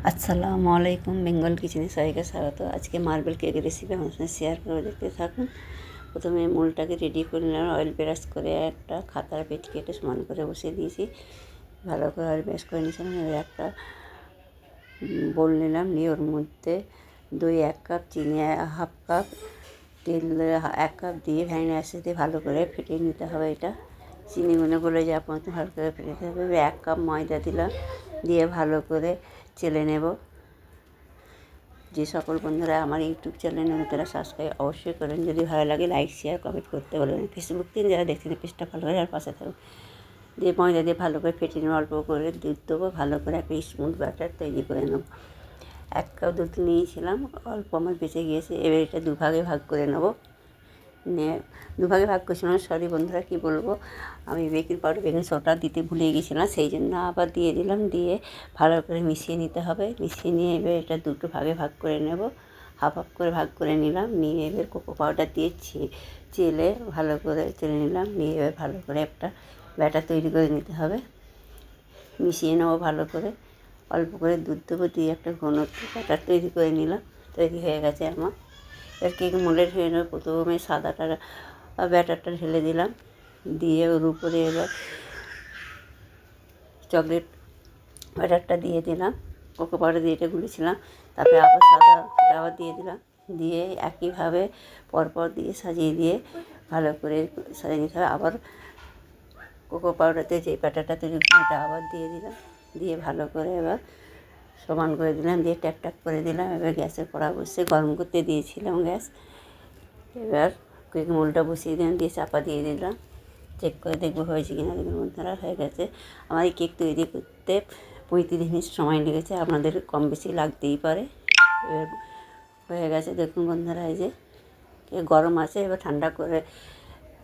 আসসালামু আলাইকুম, বেঙ্গল কিচেনে সবাইকে স্বাগত। আজকে মার্বেল কেকের রেসিপি আমার সঙ্গে শেয়ার করে দেখতে থাকুন। প্রথমে মূলটাকে রেডি করে নিলাম, অয়েল ব্রাশ করে একটা খাতার পেট কেটে সমান করে বসিয়ে দিয়েছি, ভালো করে অয়েল ব্রাশ করে নিয়েছিলাম। এবার একটা বোল নিলাম, নিয়ে ওর মধ্যে দই 1 কাপ, চিনি 1/2 কাপ, তেল 1 কাপ দিয়ে ভ্যানিলা এসেন্স দিয়ে ভালো করে ফেটিয়ে নিতে হবে। এটা চিনিগুলো গলে যাওয়ার মতো ভালো করে ফেটে নিতে হবে। 1 কাপ ময়দা দিলাম, দিয়ে ভালো করে চেলে নেব। যে সকল বন্ধুরা আমার ইউটিউব চ্যানেলে তারা সাবস্ক্রাইব অবশ্যই করেন, যদি ভালো লাগে লাইক শেয়ার কমেন্ট করতে বলবেন। ফেসবুক থেকে যারা দেখছেন পেজটা ভালো করে আর পাশে থাকুন। দিয়ে ময়দা দিয়ে ভালো করে ফেটিয়ে নেব, অল্প করে দুধ দেবো, ভালো করে একটা স্মুথ ব্যাটার তৈরি করে নেব। 1 কাপ দুধ নিয়েছিলাম, অল্প আমার বেঁচে গিয়েছে। এবার এটা দুভাগে ভাগ করে নেব। নিয়ে দুভাগে ভাগ করেছিলাম, সরি বন্ধুরা কী বলবো, আমি বেকিং পাউডার বেকিং সোডা দিতে ভুলে গিয়েছিলাম, সেই জন্য আবার দিয়ে দিলাম। দিয়ে ভালো করে মিশিয়ে নিতে হবে। মিশিয়ে নিয়ে এবার এটা দুটো ভাগে ভাগ করে নেব, হাফ হাফ করে ভাগ করে নিলাম। নিয়ে এবার কোকো পাউডার দিয়ে চেলে ভালো করে চেলে নিলাম। নিয়ে এবার ভালো করে একটা ব্যাটার তৈরি করে নিতে হবে। মিশিয়ে নেবো ভালো করে, অল্প করে দুধ দেবো, দিয়ে একটা ঘন ব্যাটার তৈরি করে নিলাম। তৈরি হয়ে গেছে আমার। এবার কেক মোল্ডের হয়ে নেব। প্রথমে সাদাটা ব্যাটারটা ঢেলে দিলাম, দিয়ে ওর উপরে এবার চকলেট ব্যাটারটা দিয়ে দিলাম, কোকো পাউডার দিয়ে এটা গুলেছিলাম। তারপরে আবার সাদাটা আবার দিয়ে দিলাম, দিয়ে একইভাবে পরপর দিয়ে সাজিয়ে দিয়ে ভালো করে সাজিয়ে নিতে হবে। আবার কোকো পাউডারতে যে ব্যাটারটা তৈরি ওটা আবার দিয়ে দিলাম, দিয়ে ভালো করে এবার সমান করে দিলাম, দিয়ে ট্যাপ ট্যাপ করে দিলাম। এবার গ্যাসের কড়া বসিয়ে গরম করতে দিয়েছিলাম গ্যাস। এবার কেক মোল্ডটা বসিয়ে দিলাম, দিয়ে চাপা দিয়ে দিলাম। চেক করে দেখবো হয়েছে কিনা। দেখুন বন্ধুরা হয়ে গেছে। আমার এই কেক তৈরি করতে 35 মিনিট সময় লেগেছে, আপনাদের কম বেশি লাগতেই পারে। এবার হয়ে গেছে দেখুন বন্ধুরা, এই যে কেক গরম আছে, এবার ঠান্ডা করে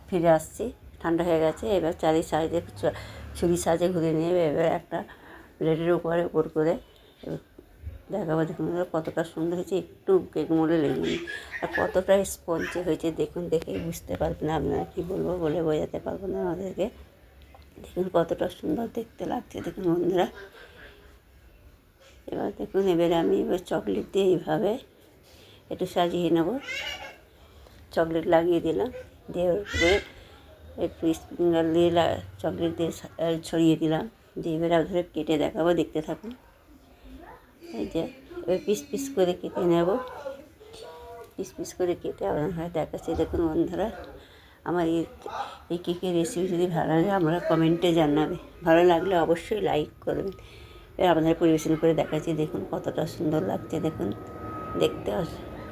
ফিরে আসছি। ঠান্ডা হয়ে গেছে। এবার চারি সাইডে ছুরি সাইজে ঘুরে নিয়ে এবার একটা প্লেটের উপর করে দেখাবো। দেখুন কতটা সুন্দর হয়েছে, একটু কেক মোল্ডে লেগেনি, আর কতটা স্পঞ্জে হয়েছে দেখুন। দেখেই বুঝতে পারবেন আপনারা, কী বলবো বলে বোঝাতে পারবো না আমাদেরকে। দেখুন কতটা সুন্দর দেখতে লাগছে দেখুন বন্ধুরা। এবার দেখুন, এবারে আমি চকলেট দিয়ে এইভাবে একটু সাজিয়ে নেব। চকলেট লাগিয়ে দিলাম, দিয়ে উপরে একটু স্প্রিঙ্কল দিয়ে চকলেট দিয়ে ছড়িয়ে দিলাম। দিয়ে এবারে ধরে কেটে দেখাবো, দেখতে থাকুন। এই যে এবার পিস পিস করে কেটে নেব, পিস পিস করে কেটে আপনারা দেখাচ্ছি। দেখুন বন্ধুরা, আমার এই কেকের রেসিপি যদি ভালো লাগে আমরা কমেন্টে জানাবে, ভালো লাগলে অবশ্যই লাইক করবেন। এবার আপনাদের পরিবেশন করে দেখাচ্ছি। দেখুন কতটা সুন্দর লাগছে, দেখুন দেখতে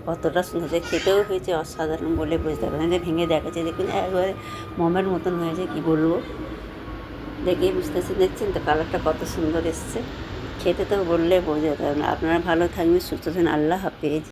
কতটা সুন্দর হয়েছে, খেতেও হয়েছে অসাধারণ বলে বুঝতে পারবেন। ভেঙে দেখাচ্ছি দেখুন, একবারে মোমের মতন হয়েছে, কী বলবো, দেখেই বুঝতেছি। দেখছেন তো কালারটা কত সুন্দর এসছে, খেতে তো বললে বোঝাতে হবে না। আপনারা ভালো থাকবেন, সুস্থ থাকবেন। আল্লাহ হাফেজ।